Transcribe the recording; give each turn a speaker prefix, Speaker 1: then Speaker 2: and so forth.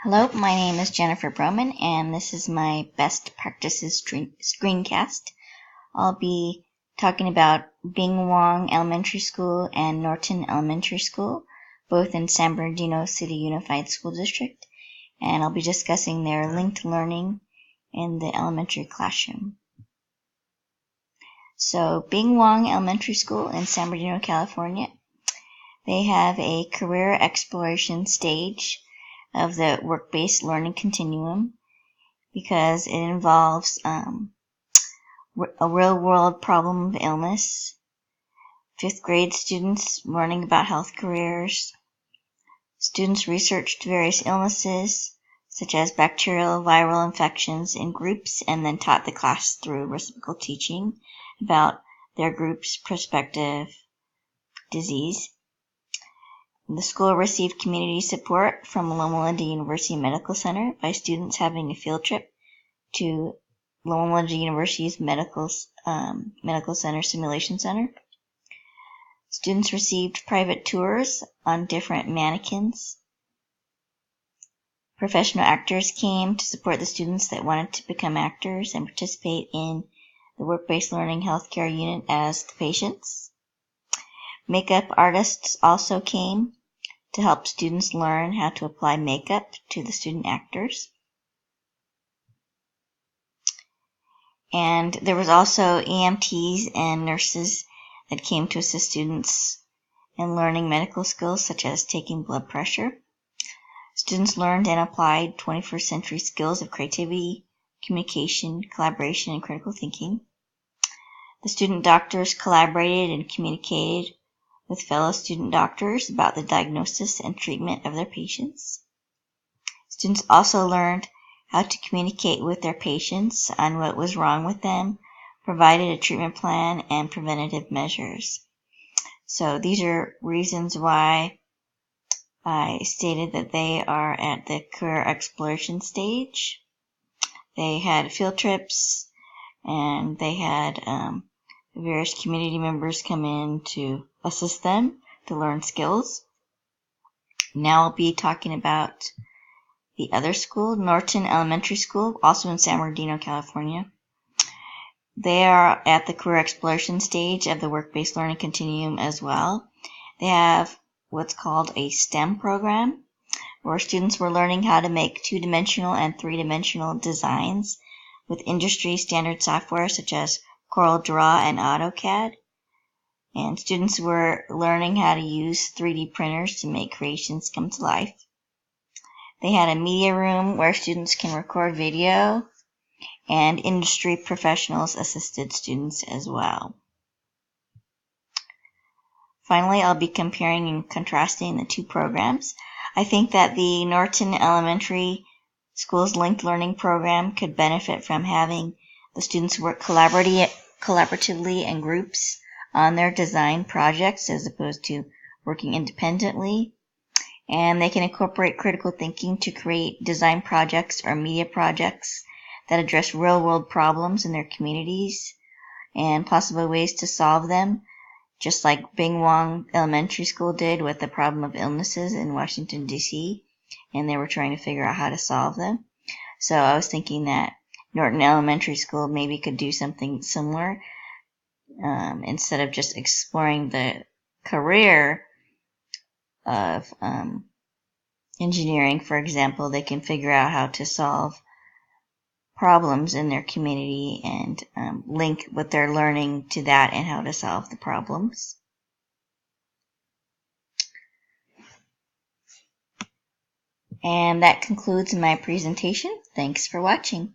Speaker 1: Hello, my name is Jennifer Broman, and this is my best practices screencast. I'll be talking about Bing Wong Elementary School and Norton Elementary School, both in San Bernardino City Unified School District, and I'll be discussing their linked learning in the elementary classroom. So, Bing Wong Elementary School in San Bernardino, California, they have a career exploration stage of the work-based learning continuum because it involves a real-world problem of illness, 5th grade students learning about health careers, students researched various illnesses such as bacterial, viral infections in groups and then taught the class through reciprocal teaching about their group's prospective disease. The school received community support from Loma Linda University Medical Center by students having a field trip to Loma Linda University's Medical Center Simulation Center. Students received private tours on different mannequins. Professional actors came to support the students that wanted to become actors and participate in the work-based learning healthcare unit as the patients. Makeup artists also came to help students learn how to apply makeup to the student actors. And there was also EMTs and nurses that came to assist students in learning medical skills such as taking blood pressure. Students learned and applied 21st century skills of creativity, communication, collaboration, and critical thinking. The student doctors collaborated and communicated with fellow student doctors about the diagnosis and treatment of their patients. Students also learned how to communicate with their patients on what was wrong with them, provided a treatment plan, and preventative measures. So these are reasons why I stated that they are at the career exploration stage. They had field trips, and they had various community members come in to assist them to learn skills. Now I'll be talking about the other school, Norton Elementary School, also in San Bernardino, California. They are at the career exploration stage of the work-based learning continuum as well. They have what's called a STEM program, where students were learning how to make 2-dimensional and 3-dimensional designs with industry standard software such as CorelDRAW and AutoCAD. And students were learning how to use 3D printers to make creations come to life. They had a media room where students can record video, and industry professionals assisted students as well. Finally, I'll be comparing and contrasting the two programs. I think that the Norton Elementary School's linked learning program could benefit from having the students work collaboratively in groups on their design projects as opposed to working independently. And they can incorporate critical thinking to create design projects or media projects that address real-world problems in their communities and possible ways to solve them, just like Bing Wong Elementary School did with the problem of illnesses in Washington, D.C., and they were trying to figure out how to solve them. So I was thinking that Norton Elementary School maybe could do something similar. Instead of just exploring the career of engineering, for example, they can figure out how to solve problems in their community and link what they're learning to that and how to solve the problems. And that concludes my presentation. Thanks for watching.